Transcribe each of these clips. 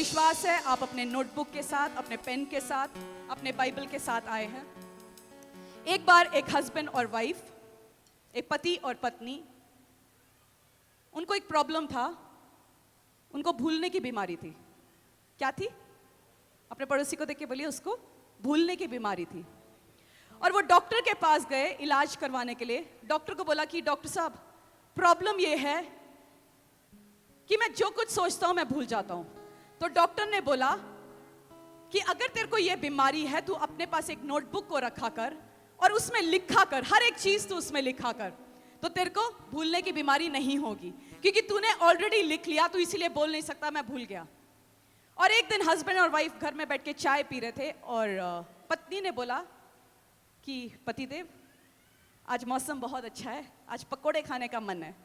विश्वास है आप अपने नोटबुक के साथ, अपने पेन के साथ, अपने बाइबल के साथ आए हैं। एक बार एक हस्बैंड और वाइफ, एक पति और पत्नी, उनको एक प्रॉब्लम था। उनको भूलने की बीमारी थी। क्या थी? अपने पड़ोसी को देख के बोलिए, उसको भूलने की बीमारी थी। और वो डॉक्टर के पास गए इलाज करवाने के लिए। डॉक्टर को बोला कि डॉक्टर साहब, प्रॉब्लम ये है कि मैं जो कुछ सोचता हूं मैं भूल जाता हूं। तो डॉक्टर ने बोला कि अगर तेरे को ये बीमारी है, तू अपने पास एक नोटबुक को रखा कर और उसमें लिखा कर, हर एक चीज तू उसमें लिखा कर, तो तेरे को भूलने की बीमारी नहीं होगी, क्योंकि तूने ऑलरेडी लिख लिया, तू इसीलिए बोल नहीं सकता मैं भूल गया। और एक दिन हस्बैंड और वाइफ घर में बैठ के चाय पी रहे थे और पत्नी ने बोला कि पतिदेव, आज मौसम बहुत अच्छा है, आज पकोड़े खाने का मन है।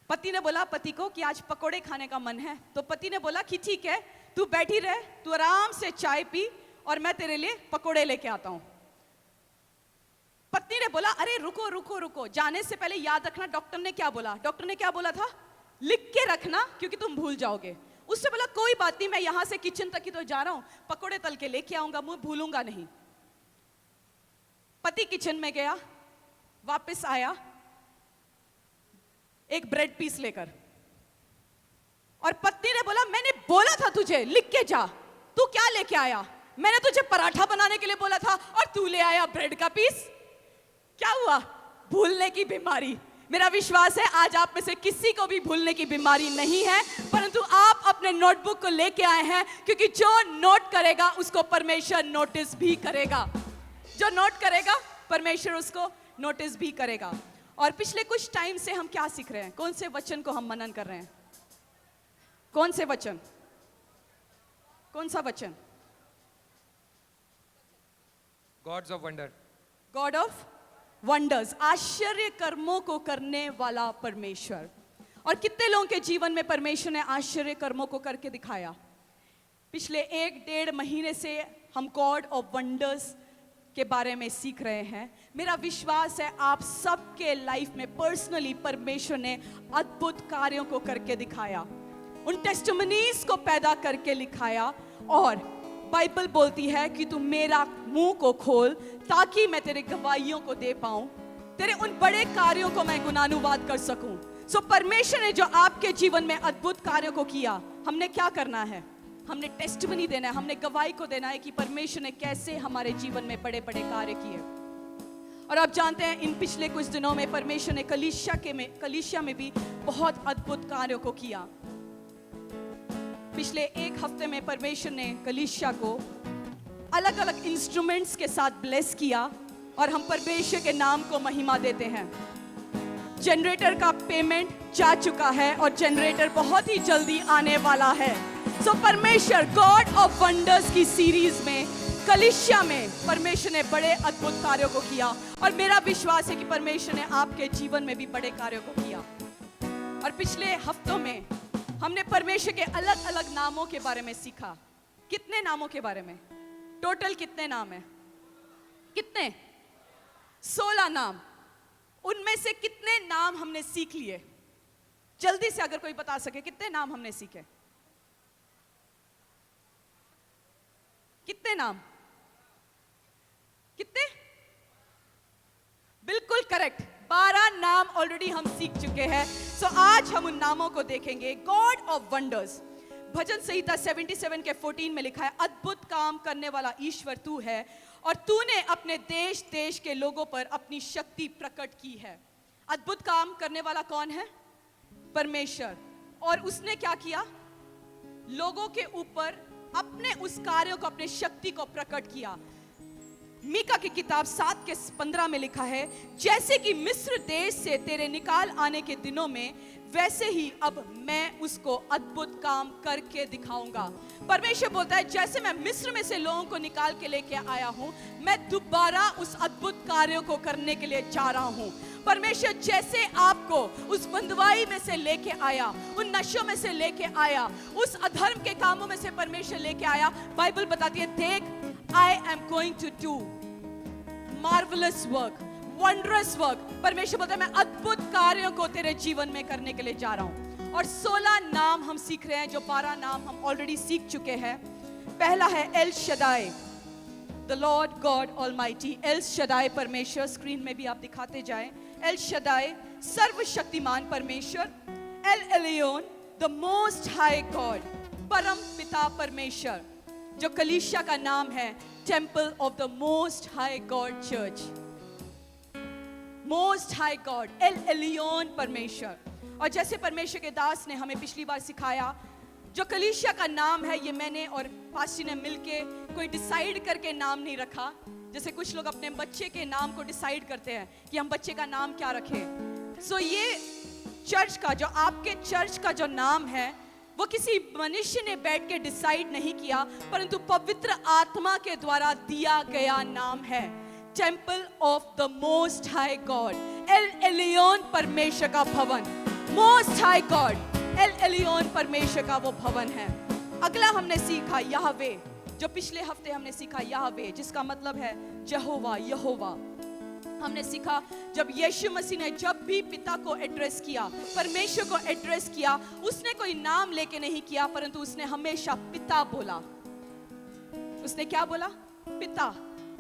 पति ने बोला पति को कि आज पकोड़े खाने का मन है। तो पति ने बोला कि ठीक है, तू बैठी रह, तू आराम से चाय पी और मैं तेरे लिए पकोड़े लेके आता हूं। पत्नी ने बोला अरे रुको रुको रुको, जाने से पहले याद रखना डॉक्टर ने क्या बोला। डॉक्टर ने क्या बोला था? लिख के रखना, क्योंकि तुम भूल जाओगे। उससे बोला कोई बात नहीं, मैं यहां से किचन तक ही तो जा रहा हूं, पकोड़े तल के लेके आऊंगा, मैं भूलूंगा नहीं। पति किचन में गया, वापस आया एक ब्रेड पीस लेकर, और पत्नी ने बोला मैंने बोला था तुझे लिख के जा, तू क्या लेके आया? मैंने तुझे पराठा बनाने के लिए बोला था और तू ले आया ब्रेड का पीस। क्या हुआ? भूलने की बीमारी। मेरा विश्वास है आज आप में से किसी को भी भूलने की बीमारी नहीं है, परंतु आप अपने नोटबुक को लेके आए हैं, क्योंकि जो नोट करेगा उसको परमेश्वर नोटिस भी करेगा। जो नोट करेगा परमेश्वर उसको नोटिस भी करेगा। और पिछले कुछ टाइम से हम क्या सीख रहे हैं? कौन से वचन को हम मनन कर रहे हैं? कौन से वचन? कौन सा वचन? God's of wonder. God of wonders, आश्चर्य कर्मों को करने वाला परमेश्वर। और कितने लोगों के जीवन में परमेश्वर ने आश्चर्य कर्मों को करके दिखाया। पिछले 1-1.5 महीने से हम गॉड ऑफ वंडर्स के बारे में सीख रहे हैं। मेरा विश्वास है आप सबके लाइफ में पर्सनली परमेश्वर ने अद्भुत कार्यों को करके दिखाया, उन टेस्टिमनीज को पैदा करके दिखाया। और बाइबल बोलती है कि तू मेरा मुंह को खोल ताकि मैं तेरे गवाहियों को दे पाऊं, तेरे उन बड़े कार्यों को मैं गुणानुवाद कर सकूं। सो परमेश्वर ने जो आपके जीवन में अद्भुत कार्यों को किया, हमने क्या करना है? हमने टेस्टिमनी देना है, हमने गवाही को देना है कि परमेश्वर ने कैसे हमारे जीवन में बड़े बड़े कार्य किए। और आप जानते हैं इन पिछले कुछ दिनों में परमेश्वर ने कलीसिया में भी बहुत अद्भुत कार्यों को किया। पिछले एक हफ्ते में परमेश्वर ने कलीसिया को अलग अलग इंस्ट्रूमेंट्स के साथ ब्लेस किया और हम परमेश्वर के नाम को महिमा देते हैं। जनरेटर का पेमेंट जा चुका है और जनरेटर बहुत ही जल्दी आने वाला है। सो परमेश्वर गॉड ऑफ वंडर्स की सीरीज में कलीसिया में परमेश्वर ने बड़े अद्भुत कार्यों को किया, और मेरा विश्वास है कि परमेश्वर ने आपके जीवन में भी बड़े कार्यों को किया। और पिछले हफ्तों में हमने परमेश्वर के अलग अलग नामों के बारे में सीखा। कितने नामों के बारे में? टोटल कितने नाम है? कितने? 16 नाम। उनमें से कितने नाम हमने सीख लिए? जल्दी से अगर कोई बता सके कितने नाम हमने सीखे? कितने नाम? कितने? बिल्कुल करेक्ट, 12 नाम ऑलरेडी हम सीख चुके हैं। सो आज हम उन नामों को देखेंगे। गॉड ऑफ वंडर्स, भजन संहिता 77 के 14 में लिखा है, अद्भुत काम करने वाला ईश्वर तू है और तूने अपने देश देश के लोगों पर अपनी शक्ति प्रकट की है। अद्भुत काम करने वाला कौन है? परमेश्वर। और उसने क्या किया? लोगों के ऊपर अपने उस कार्यों को, अपने शक्ति को प्रकट किया। मीका की किताब 7 के 15 में लिखा है, जैसे कि मिस्र देश से तेरे निकाल आने के दिनों में, वैसे ही अब मैं उसको अद्भुत काम करके दिखाऊंगा। परमेश्वर बोलता है जैसे मैं मिस्र में से लोगों को निकाल के लेके आया हूं, मैं दोबारा उस अद्भुत कार्यों को करने के लिए जा रहा हूं। परमेश्वर जैसे आपको उस बंधुआई में से लेके आया, उन नशों में से लेके आया, उस अधर्म के कामों में से परमेश्वर लेके आया, बाइबल बताती है देख, I am going to do marvelous work, wondrous work। परमेश्वर बोलता है मैं अद्भुत कार्यों को तेरे जीवन में करने के लिए जा रहा हूं। और 16 नाम हम सीख रहे हैं, जो 12 नाम हम ऑलरेडी सीख चुके हैं। पहला है L Shaddai, the Lord God almighty. L Shaddai परमेश्वर, स्क्रीन में भी आप दिखाते जाएं। एल शदाई सर्वशक्तिमान परमेश्वर। El Elyon the most high God, परम पिता परमेश्वर, जो कलीसिया का नाम है, temple of the most high God church, most high God, El Elyon परमेश्वर। और जैसे परमेश्वर के दास ने हमें पिछली बार सिखाया, जो कलीसिया का नाम है, ये मैंने और पास्टर ने मिलके कोई डिसाइड करके नाम नहीं रखा। जैसे कुछ लोग अपने बच्चे के नाम को डिसाइड करते हैं कि हम बच्चे का नाम क्या रखें। सो ये चर्च का, जो आपके चर्च का जो नाम है, वो किसी मनुष्य ने बैठ के डिसाइड नहीं किया, परंतु पवित्र आत्मा के द्वारा दिया गया नाम है, temple of the most high God, El Elyon परमेश्वर का भवन। Most high God, El Elyon परमेश्वर का वो भवन है। अगला हमने सीखा याहवे, जो पिछले हफ्ते हमने सीखा याहवे, जिसका मतलब है यहोवा, यहोवा। हमने सीखा जब यीशु मसीह ने जब भी पिता को एड्रेस किया, परमेश्वर को एड्रेस किया, उसने कोई नाम लेके नहीं किया, परंतु उसने हमेशा पिता बोला। उसने क्या बोला? पिता।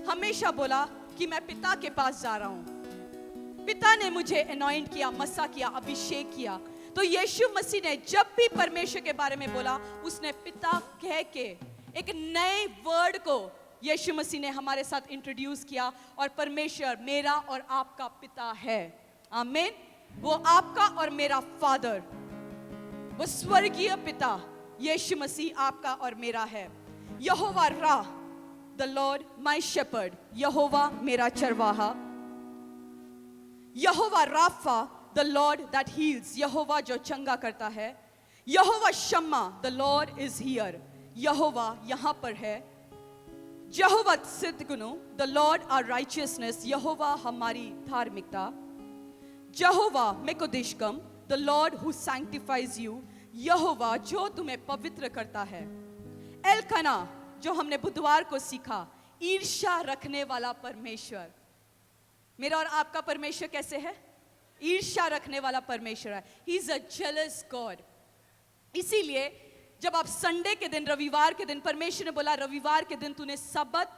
हमेशा बोला कि मैं पिता के पास जा रहा हूं। पिता ने मुझे अनॉइंट किया, मसा किया, अभिषेक किया। तो यीशु मसीह ने जब भी परमेश्वर के बारे में बोला, उसने पिता कह के एक नए वर्ड को यीशु मसीह ने हमारे साथ इंट्रोड्यूस किया। और परमेश्वर मेरा और आपका पिता है। आमीन। वो आपका और मेरा फादर, वो स्वर्गीय पिता यीशु मसीह आपका और मेरा है। यहोवा रा, द लॉर्ड माय शेपर्ड, यहोवा मेरा चरवाहा। यहोवा राफा, द लॉर्ड दैट हील्स, यहोवा जो चंगा करता है। यहोवा शम्मा, द लॉर्ड इज हियर, यहोवा यहां पर है। यहोवा सिद्दकुनु, द लॉर्ड आवर राइचियसनेस, यहोवा हमारी धार्मिकता। यहोवा मेकोदिशकम, the Lord who sanctifies you, यहोवा जो तुम्हें पवित्र करता है। एलकना, जो हमने बुधवार को सीखा, ईर्ष्या रखने वाला परमेश्वर। मेरा और आपका परमेश्वर कैसे है? ईर्ष्या रखने वाला परमेश्वर है। He is a jealous God. इसीलिए जब आप संडे के दिन, रविवार के दिन, परमेश्वर ने बोला रविवार के दिन तूने सबत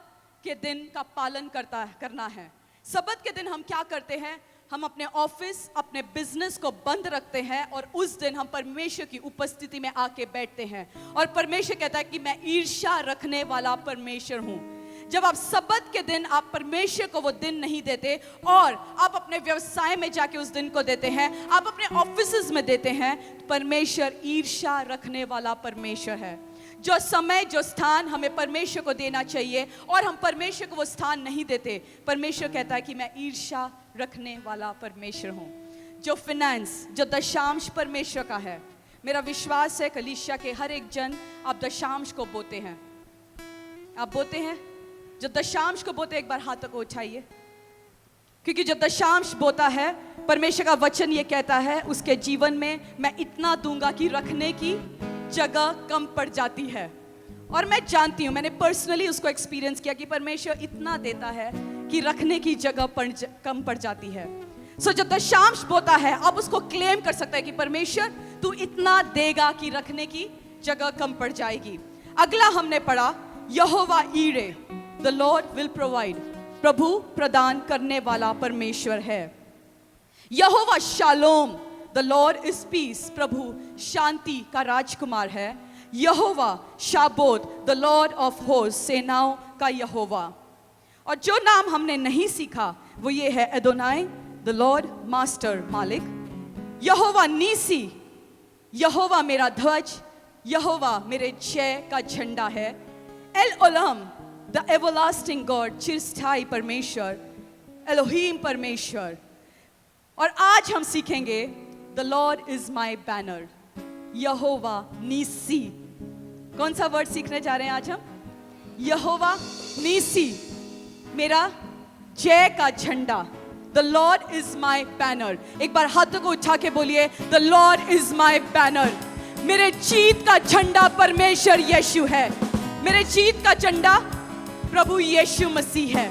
के दिन का पालन करना है। सबत के दिन हम क्या करते हैं? हम अपने ऑफिस, अपने बिजनेस को बंद रखते हैं और उस दिन हम परमेश्वर की उपस्थिति में आके बैठते हैं। और परमेश्वर कहता है कि मैं ईर्ष्या रखने वाला परमेश्वर हूं। जब आप सबत के दिन आप परमेश्वर को वो दिन नहीं देते और आप अपने व्यवसाय में जाके उस दिन को देते हैं, आप अपने ऑफिसेज में देते हैं, परमेश्वर ईर्ष्या रखने वाला परमेश्वर है। जो समय, जो स्थान हमें परमेश्वर को देना चाहिए और हम परमेश्वर को वो स्थान नहीं देते, परमेश्वर कहता है कि मैं ईर्ष्या रखने वाला परमेश्वर हूँ। जो फिनेंस, जो दशांश परमेश्वर का है। मेरा विश्वास है कलीसिया के हर एक जन आप दशांश को बोते हैं। आप बोते हैं? जो दशांश को बोते, एक बार हाथों को उठाइए। क्योंकि जो दशांश बोता है, परमेश्वर का वचन ये कहता है उसके जीवन में मैं इतना दूंगा कि रखने की जगह कम पड़ जाती है। और मैं जानती हूँ, मैंने पर्सनली उसको एक्सपीरियंस किया कि परमेश्वर इतना देता है कि रखने की जगह कम पड़ जाती है। सो जो दशांश बोता है, अब उसको क्लेम कर सकता है कि परमेश्वर तू इतना देगा कि रखने की जगह कम पड़ जाएगी। अगला हमने पढ़ा यहोवा ईरे, द लॉर्ड विल प्रोवाइड, प्रभु प्रदान करने वाला परमेश्वर है। यहोवा शालोम, द लॉर्ड इज पीस, प्रभु शांति का राजकुमार है। यहोवा शाबोत, द लॉर्ड ऑफ होस्ट, सेनाओं का यहोवा। और जो नाम हमने नहीं सीखा वो ये है एदोनाई, द लॉर्ड मास्टर, मालिक। यहोवा नीसी, यहोवा मेरा ध्वज, यहोवा मेरे जय का झंडा है। एल ओलम, द एवरलास्टिंग गॉड, चिरस्थायी परमेश्वर, एलोहीम परमेश्वर। और आज हम सीखेंगे the Lord is my banner, यहोवा नीसी। कौन सा वर्ड सीखने जा रहे हैं आज हम? यहोवा नीसी, मेरा जय का झंडा। The Lord is my banner. एक बार हाथों को उठा के बोलिए, the Lord is my banner. मेरे जीत का झंडा परमेश्वर यीशु है। मेरे जीत का झंडा प्रभु यीशु मसीह है।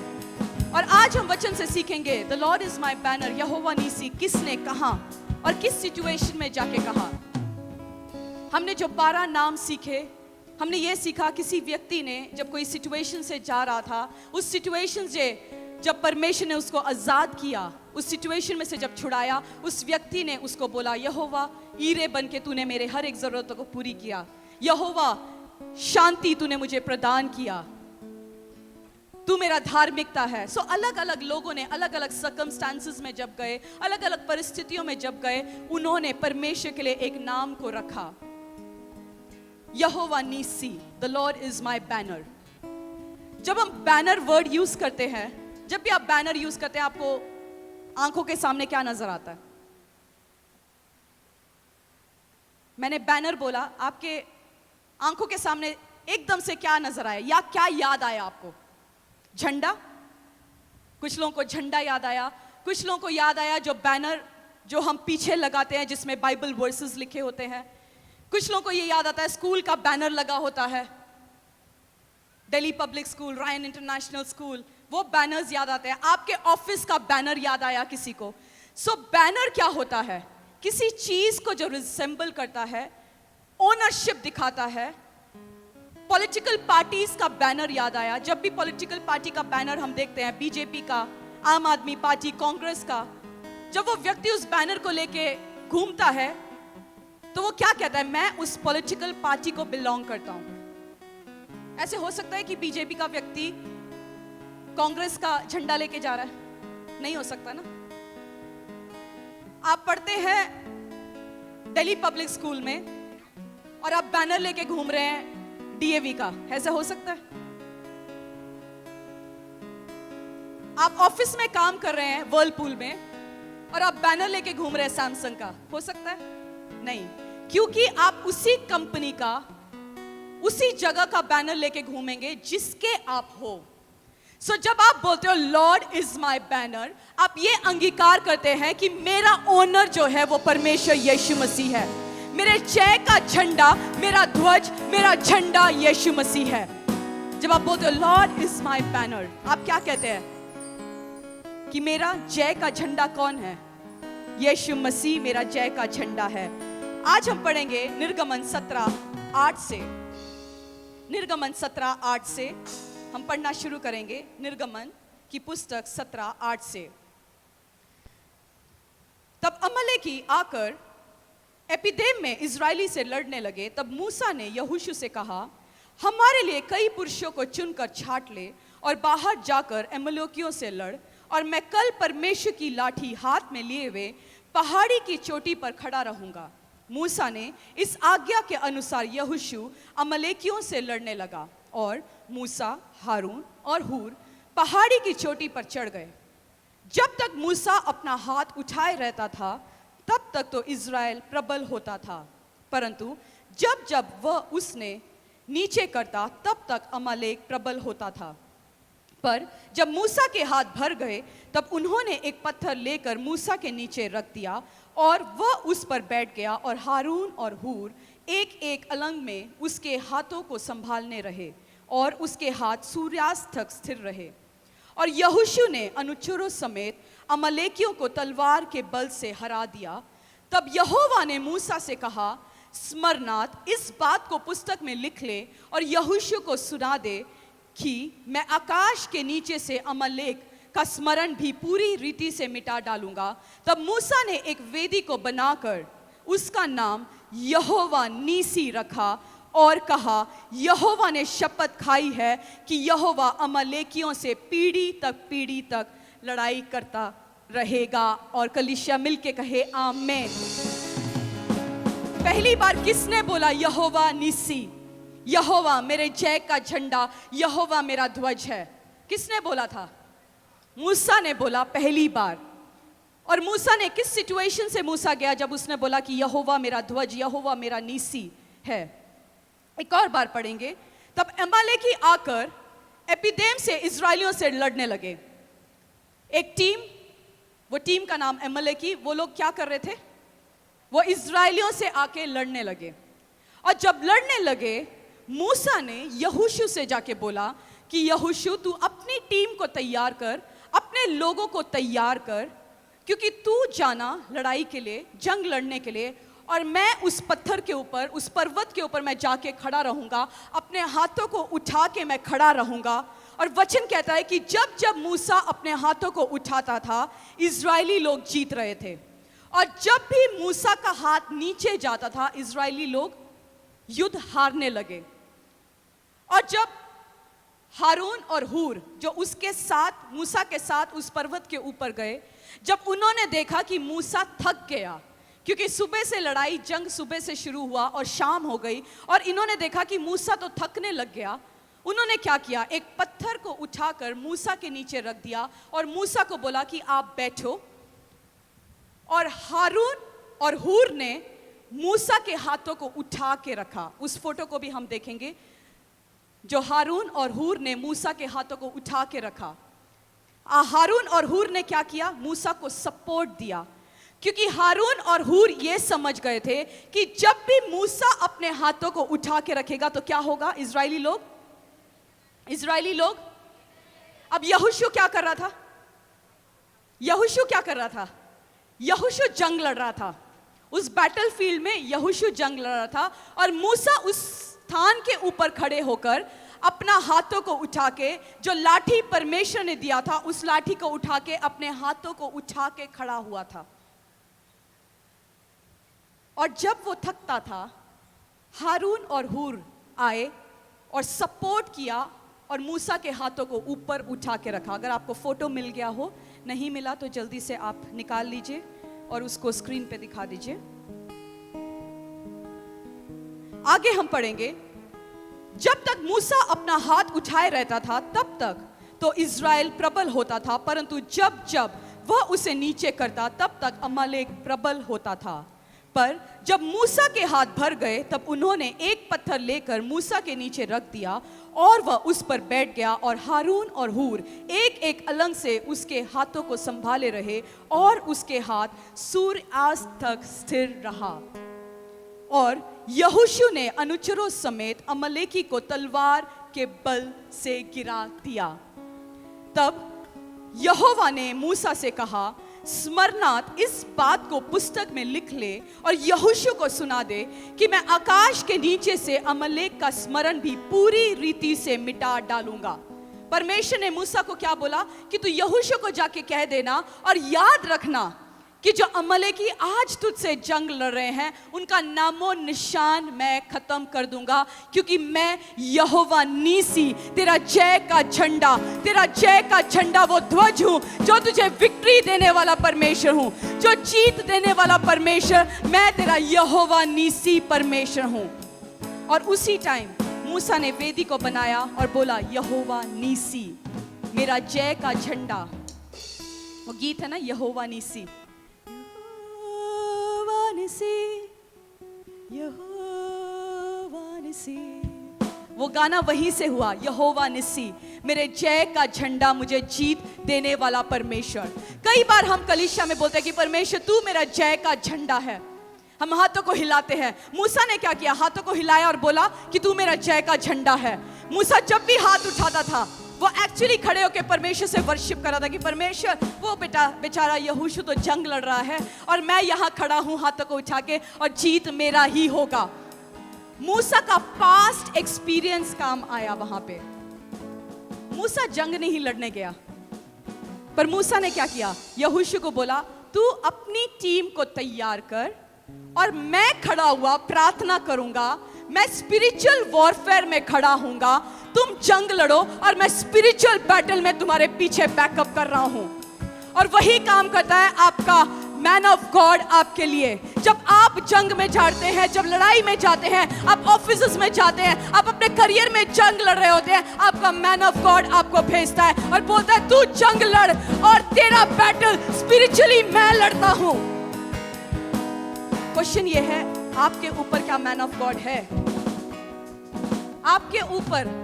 और आज हम वचन से सीखेंगे the Lord is my banner, यहोवा नीसी किसने कहा और किस सिचुएशन में जाके कहा। हमने जो 12 नाम सीखे, हमने ये सीखा किसी व्यक्ति ने जब कोई सिचुएशन से जा रहा था, उस सिचुएशन से जब परमेश्वर ने उसको आज़ाद किया, उस सिचुएशन में से जब छुड़ाया, उस व्यक्ति ने उसको बोला, यहोवा ईरे बन के तूने मेरे हर एक ज़रूरतों को पूरी किया, यहोवा शांति तूने मुझे प्रदान किया, तू मेरा धार्मिकता है। सो अलग अलग लोगों ने अलग अलग सर्कमस्टांसेस में जब गए, अलग अलग परिस्थितियों में जब गए, उन्होंने परमेश्वर के लिए एक नाम को रखा, यहोवा नीसी, the Lord is my banner. जब हम बैनर वर्ड यूज करते हैं, जब भी आप बैनर यूज करते हैं, आपको आंखों के सामने क्या नजर आता है? मैंने बैनर बोला, आपके आंखों के सामने एकदम से क्या नजर आया या क्या याद आया आपको? झंडा? कुछ लोगों को झंडा याद आया, कुछ लोगों को याद आया जो बैनर जो हम पीछे लगाते हैं जिसमें बाइबल वर्सेस लिखे होते हैं। कुछ लोगों को ये याद आता है स्कूल का बैनर लगा होता है, Delhi public school, Ryan international school, वो बैनर्स याद आते हैं। आपके ऑफिस का बैनर याद आया किसी को। सो बैनर क्या होता है? किसी चीज को जो रिसेंबल करता है, ओनरशिप दिखाता है। पॉलिटिकल पार्टीज का बैनर याद आया। जब भी पॉलिटिकल पार्टी का बैनर हम देखते हैं, बीजेपी का, आम आदमी पार्टी, कांग्रेस का, जब वो व्यक्ति उस बैनर को लेके घूमता है तो वो क्या कहता है? मैं उस पॉलिटिकल पार्टी को बिलोंग करता हूं। ऐसे हो सकता है कि बीजेपी का व्यक्ति कांग्रेस का झंडा लेके जा रहा है? नहीं हो सकता ना। आप पढ़ते हैं दिल्ली पब्लिक स्कूल में और आप बैनर लेके घूम रहे हैं डीएवी का, ऐसा हो सकता है? आप ऑफिस में काम कर रहे हैं वर्लपूल में और आप बैनर लेके घूम रहे हैं सैमसंग का, हो सकता है? नहीं, क्योंकि आप उसी कंपनी का, उसी जगह का बैनर लेके घूमेंगे जिसके आप हो। सो जब आप बोलते हो लॉर्ड इज माई बैनर, आप ये अंगीकार करते हैं कि मेरा ओनर जो है वो परमेश्वर यीशु मसीह है। मेरे जय का झंडा, मेरा ध्वज, मेरा झंडा यीशु मसीह है। जब आप बोलते हो लॉर्ड इज माई बैनर, आप क्या कहते हैं? कि मेरा जय का झंडा कौन है? यीशु मसीह मेरा जय का झंडा है। आज हम पढ़ेंगे निर्गमन 17:8 से। निर्गमन 17:8 से हम पढ़ना शुरू करेंगे। निर्गमन की पुस्तक 17:8 से। तब अमलेकी आकर एपिदेम में इजरायली से लड़ने लगे। तब मूसा ने यहोशू से कहा, हमारे लिए कई पुरुषों को चुनकर छांट ले और बाहर जाकर अमलेकियों से लड़, और मैं कल परमेश्वर की लाठी हाथ में लिए हुए पहाड़ी की चोटी पर खड़ा रहूंगा। मूसा ने इस आज्ञा के अनुसार यहोशू अमलेकियों से लड़ने लगा, और मूसा, हारून और हूर पहाड़ी की चोटी पर चढ़ गए। जब तक मूसा अपना हाथ उठाए रहता था तब तक तो इज़राइल प्रबल होता था, परंतु जब जब वह उसने नीचे करता तब तक अमालेक प्रबल होता था। पर जब मूसा के हाथ भर गए तब उन्होंने एक पत्थर लेकर मूसा के नीचे रख दिया, और वह उस पर बैठ गया, और हारून और हूर एक एक अलंग में उसके हाथों को संभालने रहे, और उसके हाथ सूर्यास्त तक स्थिर रहे। और यहोशू ने अनुचरों समेत अमलेकियों को तलवार के बल से हरा दिया। तब यहोवा ने मूसा से कहा, स्मरनार्थ इस बात को पुस्तक में लिख ले और यहोशू को सुना दे कि मैं आकाश के नीचे से अमलेक का स्मरण भी पूरी रीति से मिटा डालूंगा। तब मूसा ने एक वेदी को बनाकर उसका नाम यहोवा नीसी रखा, और कहा, यहोवा ने शपथ खाई है कि यहोवा अमलेकियों से पीढ़ी तक लड़ाई करता रहेगा। और कलीसिया मिलके कहे आमेन। पहली बार किसने बोला यहोवा नीसी? यहोवा मेरे जय का झंडा, यहोवा मेरा ध्वज है। किसने बोला था? मूसा ने बोला पहली बार। और मूसा ने किस सिचुएशन से मूसा गया जब उसने बोला कि यहोवा मेरा ध्वज, यहोवा मेरा नीसी है? एक और बार पढ़ेंगे। तब अमालेकी आकर एपिदेम से इजरायलियों से लड़ने लगे। एक टीम, वो टीम का नाम अमालेकी, वो लोग क्या कर रहे थे? वो इजरायलियों से आके लड़ने लगे। और जब लड़ने लगे, मूसा ने यहोशू से जाके बोला कि यहोशू तू अपनी टीम को तैयार कर, अपने लोगों को तैयार कर, क्योंकि तू जाना लड़ाई के लिए, जंग लड़ने के लिए, और मैं उस पत्थर के ऊपर, उस पर्वत के ऊपर मैं जाके खड़ा रहूंगा, अपने हाथों को उठा के मैं खड़ा रहूंगा। और वचन कहता है कि जब जब मूसा अपने हाथों को उठाता था, इजरायली लोग जीत रहे थे। और जब भी मूसा का हाथ नीचे जाता था, इजरायली लोग युद्ध हारने लगे। और जब हारून और हूर जो उसके साथ, मूसा के साथ उस पर्वत के ऊपर गए, जब उन्होंने देखा कि मूसा थक गया, क्योंकि सुबह से लड़ाई, जंग सुबह से शुरू हुआ और शाम हो गई, और इन्होंने देखा कि मूसा तो थकने लग गया, उन्होंने क्या किया, एक पत्थर को उठाकर मूसा के नीचे रख दिया और मूसा को बोला कि आप बैठो। और हारून और हूर ने मूसा के हाथों को उठा के रखा। उस फोटो को भी हम देखेंगे, जो हारून और हूर ने मूसा के हाथों को उठा के रखा। हारून और हूर ने क्या किया, मूसा को सपोर्ट दिया, क्योंकि हारून और हूर ये समझ गए थे कि जब भी मूसा अपने हाथों को उठा के रखेगा तो क्या होगा, इजरायली लोग। अब यहोशू क्या कर रहा था, यहोशू जंग लड़ रहा था। उस बैटलफील्ड में यहोशू जंग लड़ रहा था, और मूसा उस स्थान के ऊपर खड़े होकर अपना हाथों को उठा के, जो लाठी परमेश्वर ने दिया था, उस लाठी को उठा के अपने हाथों को उठा के खड़ा हुआ था। और जब वो थकता था, हारून और हूर आए और सपोर्ट किया और मूसा के हाथों को ऊपर उठा के रखा। अगर आपको फोटो मिल गया हो, नहीं मिला तो जल्दी से आप निकाल लीजिए और उसको स्क्रीन पे दिखा दीजिए। आगे हम पढ़ेंगे, जब तक मूसा अपना हाथ उठाए रहता था तब तक तो इज़राइल प्रबल होता था, परंतु जब जब वह उसे नीचे करता तब तक अमालेक प्रबल होता था। पर जब मूसा के हाथ भर गए तब उन्होंने एक पत्थर लेकर मूसा के नीचे रख दिया और वह उस पर बैठ गया, और हारून और हूर एक एक अलंग से उसके हाथों को संभाले रहे, और उसके हाथ सूर्यास्त तक स्थिर रहा। और यहोशू ने अनुचरों समेत अमलेकी को तलवार के बल से गिरा दिया। तब यहोवा ने मूसा से कहा, स्मरणार्थ इस बात को पुस्तक में लिख ले और यहोशू को सुना दे कि मैं आकाश के नीचे से अमलेक का स्मरण भी पूरी रीति से मिटा डालूंगा। परमेश्वर ने मूसा को क्या बोला कि तू यहोशू को जाके कह देना, और याद रखना कि जो अमलेकी आज तुझसे जंग लड़ रहे हैं, उनका नामो निशान मैं खत्म कर दूंगा, क्योंकि मैं यहोवा नीसी, तेरा जय का झंडा वो ध्वज हूं, जो तुझे विक्ट्री देने वाला परमेश्वर हूं, जो जीत देने वाला परमेश्वर, मैं तेरा यहोवा नीसी परमेश्वर हूं। और उसी टाइम मूसा ने वेदी को बनाया और बोला, यहोवा नीसी, मेरा जय का झंडा। वो गीत है ना, यहोवा नीसी, यहोवा निसी, वो गाना वहीं से हुआ, यहोवा निसी, मेरे जय का झंडा, मुझे जीत देने वाला परमेश्वर। कई बार हम कलीसिया में बोलते हैं कि परमेश्वर तू मेरा जय का झंडा है, हम हाथों को हिलाते हैं। मूसा ने क्या किया, हाथों को हिलाया और बोला कि तू मेरा जय का झंडा है। मूसा जब भी हाथ उठाता था, वो एक्चुअली खड़े होकर परमेश्वर से वर्शिप कर रहा था कि परमेश्वर, वो बेचारा यहोशू तो जंग लड़ रहा है और मैं यहाँ खड़ा हूँ हाथों को उठा के, और जीत मेरा ही होगा। मूसा का पास्ट एक्सपीरियंस काम आया वहां पे। मूसा जंग नहीं लड़ने गया, पर मूसा ने क्या किया, यहोशू को बोला, तू अपनी टीम को तैयार कर और मैं खड़ा हुआ प्रार्थना करूंगा, मैं स्पिरिचुअल वॉरफेयर में खड़ा हूंगा, तुम जंग लड़ो और मैं स्पिरिचुअल बैटल में तुम्हारे पीछे बैकअप कर रहा हूं। और वही काम करता है आपका मैन ऑफ गॉड आपके लिए। जब आप जंग में जाते हैं, जब लड़ाई में जाते हैं, आप ऑफिस में जाते हैं, आप अपने करियर में जंग लड़ रहे होते हैं, आपका मैन ऑफ गॉड आपको भेजता है और बोलता है तू जंग लड़ और तेरा बैटल स्पिरिचुअली मैं लड़ता हूं। क्वेश्चन ये है, आपके ऊपर क्या मैन ऑफ गॉड है? आपके ऊपर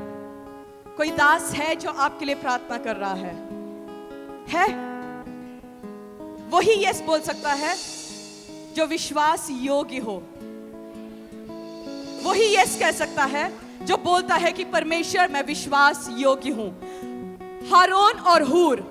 कोई दास है जो आपके लिए प्रार्थना कर रहा है? वही यस बोल सकता है जो विश्वास योग्य हो। वही यस कह सकता है जो बोलता है कि परमेश्वर मैं विश्वास योग्य हूं। हारून और हूर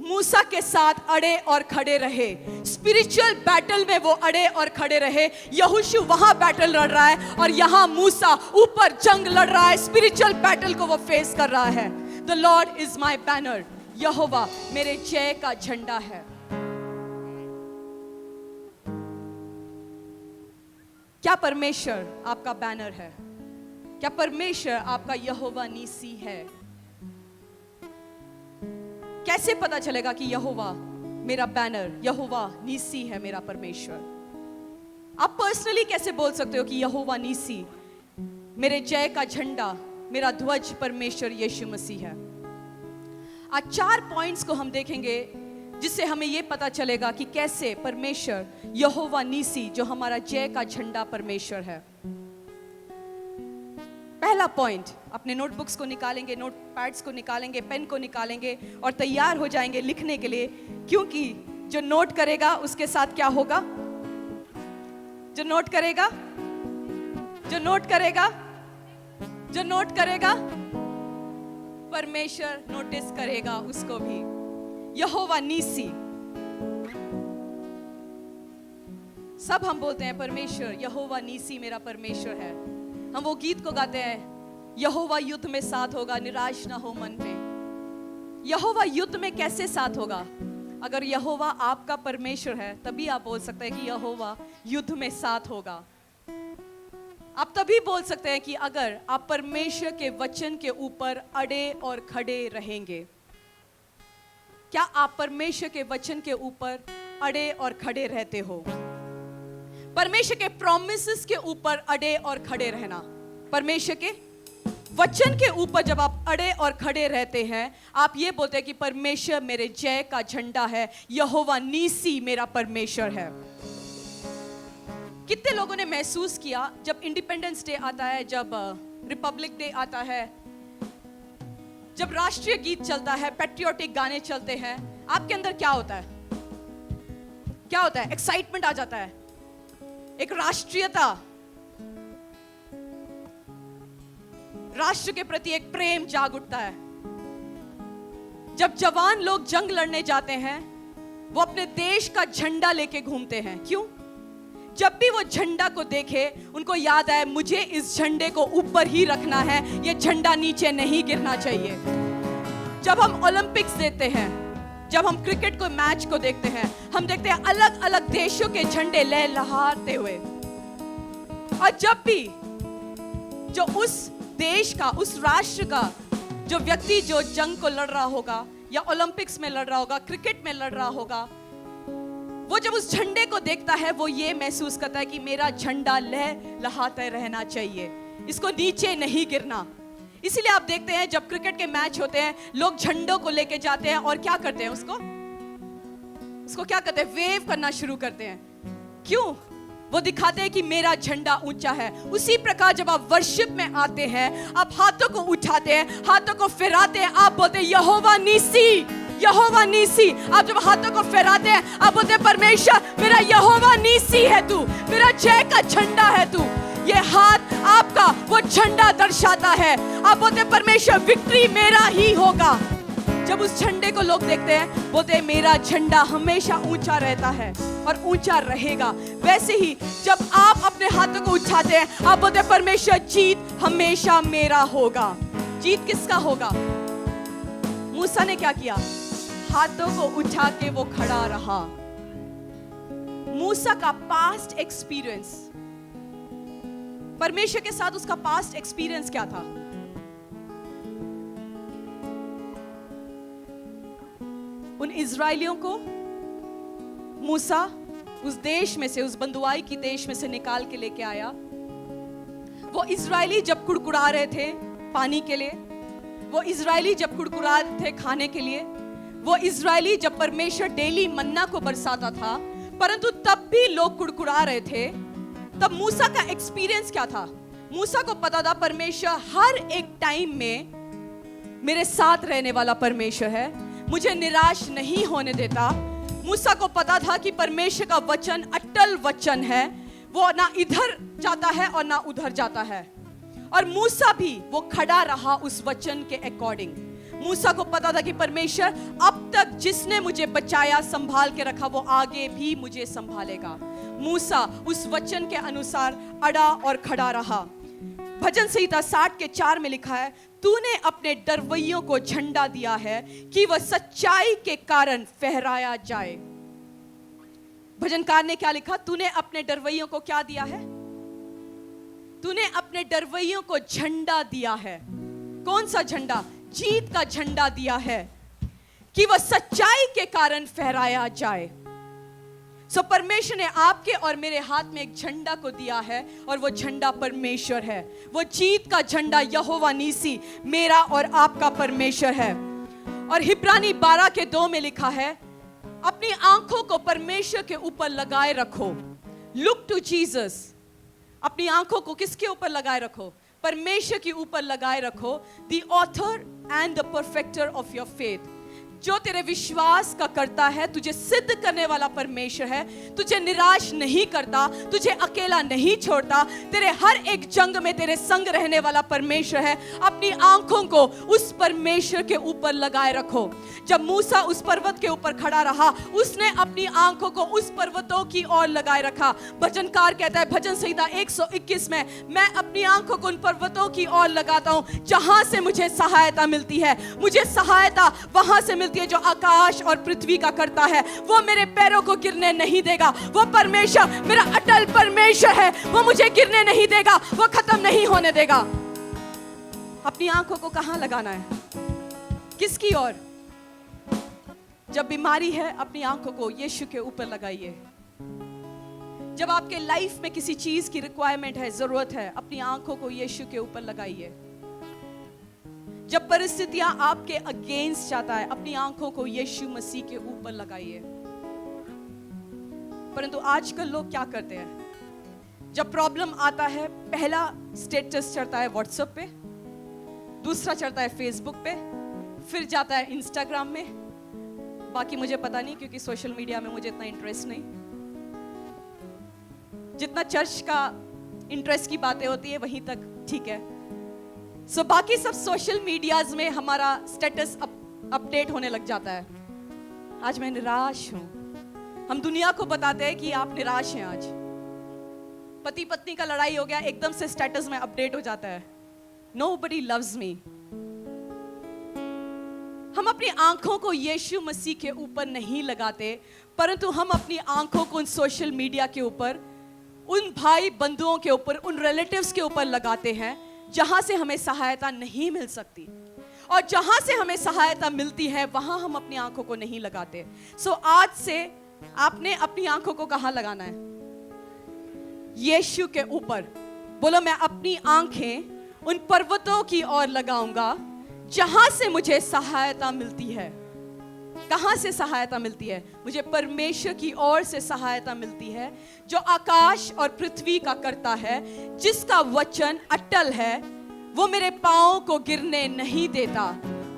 मूसा के साथ अड़े और खड़े रहे। स्पिरिचुअल बैटल में वो अड़े और खड़े रहे। यहोशू वहां बैटल लड़ रहा है और यहां मूसा ऊपर जंग लड़ रहा है। स्पिरिचुअल बैटल को वो फेस कर रहा है। The Lord is my banner, यहोवा मेरे जय का झंडा है। क्या परमेश्वर आपका बैनर है? क्या परमेश्वर आपका यहोवा नीसी है? कैसे पता चलेगा कि यहोवा मेरा बैनर, यहोवा नीसी है मेरा परमेश्वर? आप पर्सनली कैसे बोल सकते हो कि यहोवा नीसी, मेरे जय का झंडा, मेरा ध्वज परमेश्वर यीशु मसीह है? आज 4 पॉइंट्स को हम देखेंगे जिससे हमें यह पता चलेगा कि कैसे परमेश्वर यहोवा नीसी, जो हमारा जय का झंडा परमेश्वर है। पहला पॉइंट, अपने नोटबुक्स को निकालेंगे, नोटपैड्स को निकालेंगे, पेन को निकालेंगे और तैयार हो जाएंगे लिखने के लिए, क्योंकि जो नोट करेगा उसके साथ क्या होगा? जो नोट करेगा, जो नोट करेगा, जो नोट करेगा, परमेश्वर नोटिस करेगा उसको भी। यहोवा नीसी, सब हम बोलते हैं परमेश्वर, यहोवा नीसी मेरा परमेश्वर है। हम वो गीत को गाते हैं, यहोवा युद्ध में साथ होगा, निराश ना हो मन में। यहोवा युद्ध में कैसे साथ होगा? अगर यहोवा आपका परमेश्वर है तभी आप बोल सकते हैं कि यहोवा युद्ध में साथ होगा। आप तभी बोल सकते हैं कि अगर आप परमेश्वर के वचन के ऊपर अड़े और खड़े रहेंगे। क्या आप परमेश्वर के वचन के ऊपर अड़े और खड़े रहते हो? परमेश्वर के प्रॉमिसेस के ऊपर अड़े और खड़े रहना, परमेश्वर के वचन के ऊपर जब आप अड़े और खड़े रहते हैं, आप ये बोलते हैं कि परमेश्वर मेरे जय का झंडा है, यहोवा नीसी मेरा परमेश्वर है। कितने लोगों ने महसूस किया जब इंडिपेंडेंस डे आता है, जब रिपब्लिक डे आता है, जब राष्ट्रीय गीत चलता है, पैट्रियोटिक गाने चलते हैं, आपके अंदर क्या होता है? क्या होता है? एक्साइटमेंट आ जाता है, एक राष्ट्रीयता, राष्ट्र के प्रति एक प्रेम जाग उठता है। जब जवान लोग जंग लड़ने जाते हैं, वो अपने देश का झंडा लेके घूमते हैं। क्यों? जब भी वो झंडा को देखे, उनको याद आए मुझे इस झंडे को ऊपर ही रखना है, ये झंडा नीचे नहीं गिरना चाहिए। जब हम ओलंपिक्स देखते हैं, जब हम क्रिकेट को मैच को देखते हैं, हम देखते हैं अलग अलग देशों के झंडे लहलहाते हुए। और जब भी जो उस देश का, उस राष्ट्र का जो व्यक्ति जो जंग को लड़ रहा होगा या ओलंपिक्स में लड़ रहा होगा, क्रिकेट में लड़ रहा होगा, वो जब उस झंडे को देखता है, वो ये महसूस करता है कि मेरा झंडा लहलहाते रहना चाहिए, इसको नीचे नहीं गिरना। इसीलिए आप देखते हैं जब क्रिकेट के मैच होते हैं, लोग झंडों को लेके जाते हैं और क्या करते हैं? उसको क्या करते हैं? वेव करना शुरू करते हैं। क्यों? वो दिखाते हैं कि मेरा झंडा ऊंचा है। उसी प्रकार जब आप वर्शिप में आते हैं, आप हाथों को उठाते हैं, हाथों को फहराते हैं, आप बोलते हैं यहोवा नीसी, यहोवा नीसी। आप जब हाथों को फहराते हैं, आप बोलते हैं परमेश्वर मेरा यहोवा नीसी है तू, मेरा जय का झंडा है तू। ये हाथ आपका वो झंडा दर्शाता है। आप बोलते हैं परमेश्वर विक्ट्री मेरा ही होगा। जब उस झंडे को लोग देखते हैं, बोलते हैं मेरा झंडा हमेशा ऊंचा रहता है और ऊंचा रहेगा। वैसे ही जब आप अपने हाथों को उठाते हैं, आप बोलते हैं परमेश्वर जीत हमेशा मेरा होगा। जीत किसका होगा? मूसा ने क्या किया? हाथों को उठा के वो खड़ा रहा। मूसा का पास्ट एक्सपीरियंस, परमेश्वर के साथ उसका पास्ट एक्सपीरियंस क्या था? उन इजराइलियों को मूसा उस देश में से, उस बंदुआई की देश में से निकाल के लेके आया। वो इजरायली जब कुड़कुड़ा रहे थे पानी के लिए, वो इजरायली जब कुड़कुड़ा रहे थे खाने के लिए, वो इजरायली जब परमेश्वर डेली मन्ना को बरसाता था, परंतु तब भी लोग कुड़कुड़ा रहे थे, तब मूसा का एक्सपीरियंस क्या था? मूसा को पता था परमेश्वर हर एक टाइम में मेरे साथ रहने वाला परमेश्वर है, मुझे निराश नहीं होने देता। मूसा को पता था कि परमेश्वर का वचन अटल वचन है, वो ना इधर जाता है और ना उधर जाता है। और मूसा भी वो खड़ा रहा उस वचन के अकॉर्डिंग। मूसा को पता था कि परमेश्वर अब तक जिसने मुझे बचाया, संभाल के रखा, वो आगे भी मुझे संभालेगा। मूसा उस वचन के अनुसार अड़ा और खड़ा रहा। भजन संहिता 60:4 में लिखा है, तूने अपने डरवैयों को झंडा दिया है कि वह सच्चाई के कारण फहराया जाए। भजनकार ने क्या लिखा? तूने अपने डरवैयों को क्या दिया है? तूने अपने डरवैयों को झंडा दिया है। कौन सा झंडा? जीत का झंडा दिया है कि वह सच्चाई के कारण फहराया जाए। सो परमेश्वर ने आपके और मेरे हाथ में एक झंडा को दिया है और वो झंडा परमेश्वर है। वो जीत का झंडा यहोवा नीसी, मेरा और आपका परमेश्वर है। और हिब्रानी 12:2 में लिखा है, अपनी आंखों को परमेश्वर के ऊपर लगाए रखो। Look to Jesus. अपनी आंखों को किसके ऊपर लगाए रखो? परमेश्वर के ऊपर लगाए रखो। The author and the perfecter of your faith. जो तेरे विश्वास का करता है, तुझे सिद्ध करने वाला परमेश्वर है। तुझे निराश नहीं करता, तुझे अकेला नहीं छोड़ता, तेरे हर एक जंग में तेरे संग रहने वाला परमेश्वर है। अपनी आंखों को उस परमेश्वर के ऊपर लगाए रखो। जब मूसा उस पर्वत के ऊपर खड़ा रहा, उसने अपनी आंखों को उस पर्वतों की ओर लगाए रखा। भजनकार कहता है भजन संहिता 121 में, मैं अपनी आंखों को उन पर्वतों की ओर लगाता हूं जहां से मुझे सहायता मिलती है। मुझे सहायता वहां से मिलती है जो आकाश और पृथ्वी का करता है। वो मेरे पैरों को गिरने नहीं देगा। वो परमेश्वर मेरा अटल परमेश्वर है। वो मुझे गिरने नहीं देगा, वो खत्म नहीं होने देगा। अपनी आंखों को कहां लगाना है? किसकी ओर? जब बीमारी है, अपनी आंखों को यीशु के ऊपर लगाइए। जब आपके लाइफ में किसी चीज की रिक्वायरमेंट है, जरूरत है, अपनी आंखों को यीशु के ऊपर लगाइए। जब परिस्थितियां आपके अगेंस्ट जाता है, अपनी आंखों को यीशु मसीह के ऊपर लगाइए। परंतु आजकल लोग क्या करते हैं? जब प्रॉब्लम आता है, पहला स्टेटस चढ़ता है व्हाट्सएप पे, दूसरा चढ़ता है फेसबुक पे, फिर जाता है इंस्टाग्राम में। बाकी मुझे पता नहीं, क्योंकि सोशल मीडिया में मुझे इतना इंटरेस्ट नहीं। जितना चर्च का इंटरेस्ट की बातें होती है वहीं तक ठीक है। सो बाकी सब सोशल मीडियाज में हमारा स्टेटस अपडेट होने लग जाता है। आज मैं निराश हूं। हम दुनिया को बताते हैं कि आप निराश हैं। आज पति पत्नी का लड़ाई हो गया, एकदम से स्टेटस में अपडेट हो जाता है, Nobody loves me। हम अपनी आंखों को यीशु मसीह के ऊपर नहीं लगाते, परंतु हम अपनी आंखों को उन सोशल मीडिया के ऊपर, उन भाई बंधुओं के ऊपर, उन रिलेटिव्स के ऊपर लगाते हैं जहां से हमें सहायता नहीं मिल सकती। और जहां से हमें सहायता मिलती है वहां हम अपनी आंखों को नहीं लगाते। सो आज से आपने अपनी आंखों को कहां लगाना है? यीशु के ऊपर। बोलो, मैं अपनी आंखें उन पर्वतों की ओर लगाऊंगा जहां से मुझे सहायता मिलती है। कहां से सहायता मिलती है? मुझे परमेश्वर की ओर से सहायता मिलती है, जो आकाश और पृथ्वी का करता है, जिसका वचन अटल है। वो मेरे पांव को गिरने नहीं देता।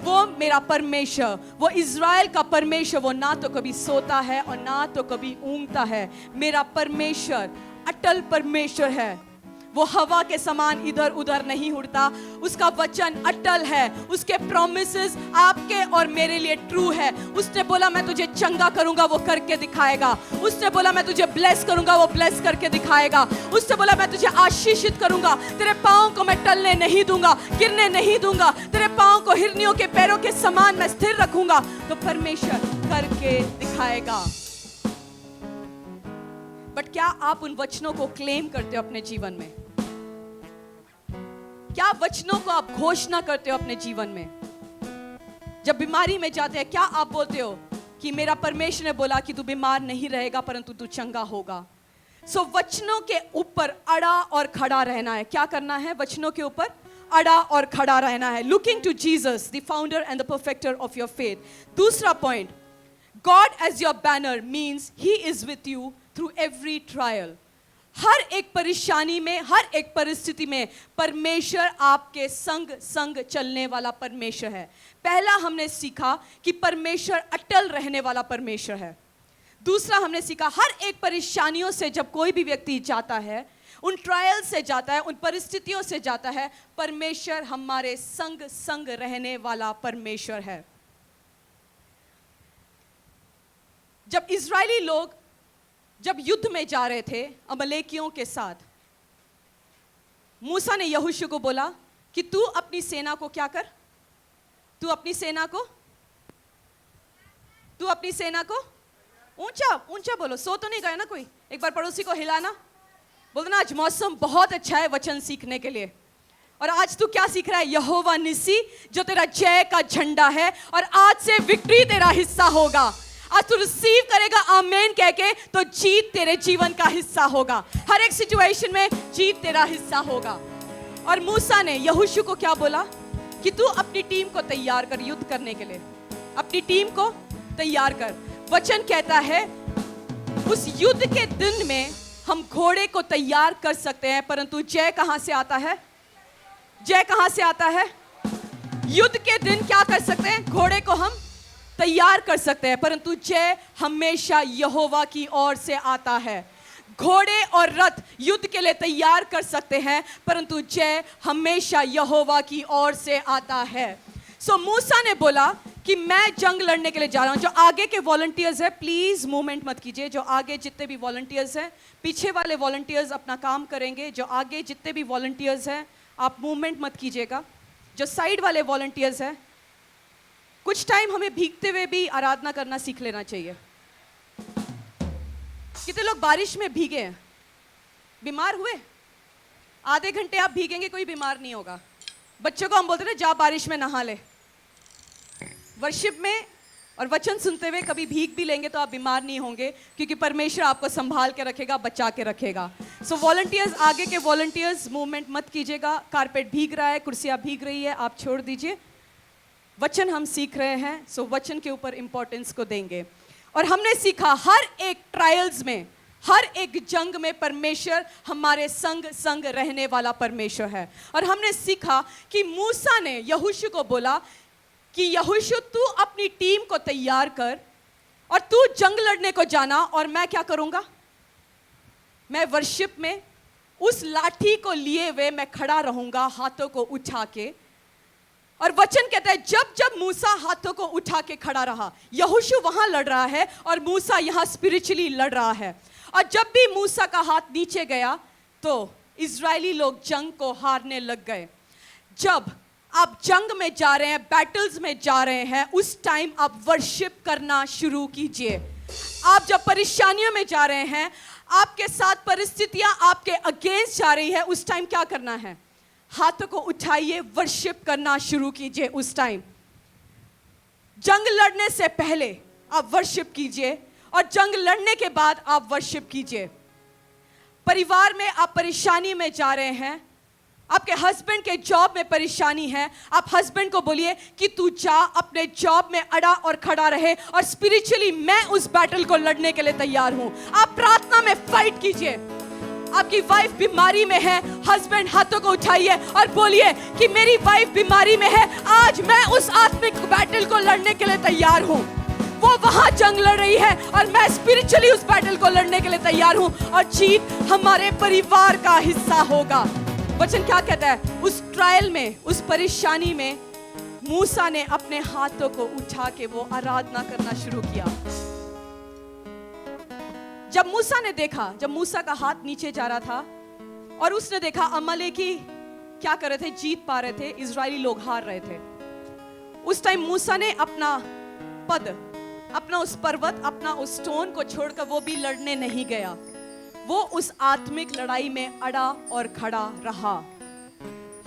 वो मेरा परमेश्वर, वो इज़राइल का परमेश्वर, वो ना तो कभी सोता है और ना तो कभी ऊँघता है। मेरा परमेश्वर अटल परमेश्वर है। वो हवा के समान इधर उधर नहीं उड़ता। उसका वचन अटल है। उसके प्रॉमिसेस आपके और मेरे लिए ट्रू है। उसने बोला मैं तुझे चंगा करूंगा, वो करके दिखाएगा। उसने बोला मैं तुझे ब्लेस करूंगा, वो ब्लेस करके दिखाएगा। उसने बोला मैं तुझे आशीषित करूंगा, तेरे पांव को मैं टलने नहीं दूंगा, गिरने नहीं दूंगा, तेरे पांव को हिरनियों के पैरों के समान मैं स्थिर रखूंगा। तो परमेश्वर करके दिखाएगा। बट क्या आप उन वचनों को क्लेम करते हो अपने जीवन में? क्या वचनों को आप घोषणा करते हो अपने जीवन में? जब बीमारी में जाते हैं, क्या आप बोलते हो कि मेरा परमेश्वर ने बोला कि तू बीमार नहीं रहेगा, परंतु तू चंगा होगा? सो वचनों के ऊपर अड़ा और खड़ा रहना है। क्या करना है? वचनों के ऊपर अड़ा और खड़ा रहना है। Looking to Jesus, the founder and the perfecter of your faith. दूसरा point, God as your banner means he is with you through every trial. हर एक परेशानी में, हर एक परिस्थिति में परमेश्वर आपके संग संग चलने वाला परमेश्वर है। पहला हमने सीखा कि परमेश्वर अटल रहने वाला परमेश्वर है। दूसरा हमने सीखा हर एक परेशानियों से जब कोई भी व्यक्ति जाता है, उन ट्रायल से जाता है, उन परिस्थितियों से जाता है। परमेश्वर हमारे संग संग रहने वाला परमेश्वर है। जब इजरायली लोग जब युद्ध में जा रहे थे अमलेकियों के साथ, मूसा ने यहोशू को बोला कि तू अपनी सेना को क्या कर, तू अपनी सेना को ऊंचा ऊंचा बोलो, सो तो नहीं गया ना कोई? एक बार पड़ोसी को हिलाना, बोलना आज मौसम बहुत अच्छा है वचन सीखने के लिए। और आज तू क्या सीख रहा है? यहोवा निसी जो तेरा जय का झंडा है, और आज से विक्ट्री तेरा हिस्सा होगा। आज तू रिसीव करेगा आमेन कह के, तो जीत तेरे जीवन का हिस्सा होगा। हर एक सिचुएशन में जीत तेरा हिस्सा होगा। और मूसा ने यहोशू को क्या बोला कि तू अपनी टीम को तैयार कर युद्ध करने के लिए, अपनी टीम को तैयार कर। वचन कहता है उस युद्ध के दिन में हम घोड़े को तैयार कर सकते हैं, परंतु जय कहां से आता है? जय कहां से आता है? युद्ध के दिन क्या कर सकते हैं? घोड़े को हम तैयार कर सकते हैं, परंतु जय हमेशा यहोवा की ओर से आता है। घोड़े और रथ युद्ध के लिए तैयार कर सकते हैं, परंतु जय हमेशा यहोवा की ओर से आता है। सो मूसा ने बोला कि मैं जंग लड़ने के लिए जा रहा हूं। जो आगे के वॉलंटियर्स हैं प्लीज मूवमेंट मत कीजिए। जो आगे जितने भी वॉलंटियर्स हैं, पीछे वाले वॉलंटियर्स अपना काम करेंगे। जो आगे जितने भी वॉलंटियर्स हैं आप मूवमेंट मत कीजिएगा। जो साइड वाले वॉलंटियर्स हैं, कुछ टाइम हमें भीगते हुए भी आराधना करना सीख लेना चाहिए। कितने लोग बारिश में भीगे हैं? बीमार हुए? आधे घंटे आप भीगेंगे, कोई बीमार नहीं होगा। बच्चों को हम बोलते हैं जा बारिश में नहा ले। वर्शिप में और वचन सुनते हुए कभी भीग भी लेंगे तो आप बीमार नहीं होंगे, क्योंकि परमेश्वर आपको संभाल के रखेगा, बचा के रखेगा। सो वॉलंटियर्स, आगे के वॉलंटियर्स मूवमेंट मत कीजिएगा। कारपेट भीग रहा है, कुर्सियां भीग रही है, आप छोड़ दीजिए। वचन हम सीख रहे हैं, सो वचन के ऊपर इंपॉर्टेंस को देंगे। और हमने सीखा हर एक ट्रायल्स में, हर एक जंग में परमेश्वर हमारे संग संग रहने वाला परमेश्वर है। और हमने सीखा कि मूसा ने यहोशू को बोला कि यहोशू तू अपनी टीम को तैयार कर और तू जंग लड़ने को जाना, और मैं क्या करूंगा? मैं वर्शिप में उस लाठी को लिए हुए मैं खड़ा रहूंगा, हाथों को उठा के। और वचन कहता है जब जब मूसा हाथों को उठा के खड़ा रहा, यहोशू वहां लड़ रहा है और मूसा यहां स्पिरिचुअली लड़ रहा है। और जब भी मूसा का हाथ नीचे गया तो इजरायली लोग जंग को हारने लग गए। जब आप जंग में जा रहे हैं, बैटल्स में जा रहे हैं, उस टाइम आप वर्शिप करना शुरू कीजिए। आप जब परेशानियों में जा रहे हैं, आपके साथ परिस्थितियां आपके अगेंस्ट जा रही है, उस टाइम क्या करना है? हाथों को उठाइए, वर्शिप करना शुरू कीजिए। उस टाइम जंग लड़ने से पहले आप वर्शिप कीजिए, और जंग लड़ने के बाद आप वर्शिप कीजिए। परिवार में आप परेशानी में जा रहे हैं, आपके हस्बैंड के जॉब में परेशानी है, आप हस्बैंड को बोलिए कि तू जा अपने जॉब में अड़ा और खड़ा रहे, और स्पिरिचुअली मैं उस बैटल को लड़ने के लिए तैयार हूं। आप प्रार्थना में फाइट कीजिए। आपकी वाइफ बीमारी में है, हस्बैंड हाथों को उठाइए और बोलिए कि मेरी वाइफ बीमारी में है, आज मैं उस आत्मिक बैटल को लड़ने के लिए तैयार हूं। वो वहां जंग लड़ रही है और मैं स्पिरिचुअली उस बैटल को लड़ने के लिए तैयार हूं, और जीत हमारे परिवार का हिस्सा होगा। वचन क्या कहता है? उस ट्रायल में, उस परेशानी में मूसा ने अपने हाथों को उठा के वो आराधना करना शुरू किया। जब मूसा ने देखा, जब मूसा का हाथ नीचे जा रहा था और उसने देखा अमलेकी क्या कर रहे थे, जीत पा रहे थे, इजरायली लोग हार रहे थे, उस टाइम मूसा ने अपना पद, अपना उस पर्वत, अपना उस स्टोन को छोड़कर वो भी लड़ने नहीं गया। वो उस आत्मिक लड़ाई में अड़ा और खड़ा रहा।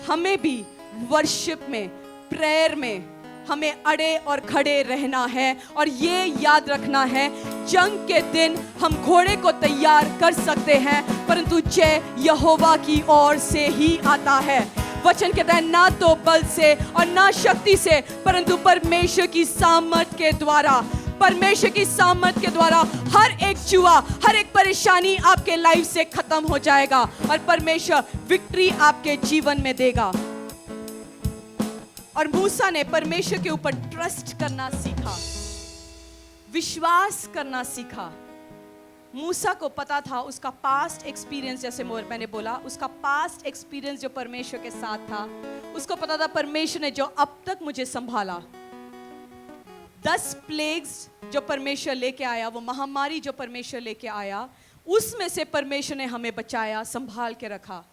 हमें भी वर्शिप में, प्रेयर में हमें अड़े और खड़े रहना है, और ये याद रखना है जंग के दिन हम घोड़े को तैयार कर सकते हैं, परंतु जय यहोवा की ओर से ही आता है। वचन कहता है ना तो बल से और ना शक्ति से, परंतु परमेश्वर की सामर्थ के द्वारा। परमेश्वर की सामर्थ के द्वारा हर एक जुआ, हर एक परेशानी आपके लाइफ से खत्म हो जाएगा, और परमेश्वर विक्ट्री आपके जीवन में देगा। और मूसा ने परमेश्वर के ऊपर ट्रस्ट करना सीखा, विश्वास करना सीखा। मूसा को पता था उसका पास्ट एक्सपीरियंस, जैसे मैंने बोला, उसका पास्ट एक्सपीरियंस जो परमेश्वर के साथ था, उसको पता था परमेश्वर ने जो अब तक मुझे संभाला, 10 प्लेग्स जो परमेश्वर लेके आया, वो महामारी जो परमेश्वर लेके आया, उसमें से परमेश्वर ने हमें बचाया, संभाल के रखा।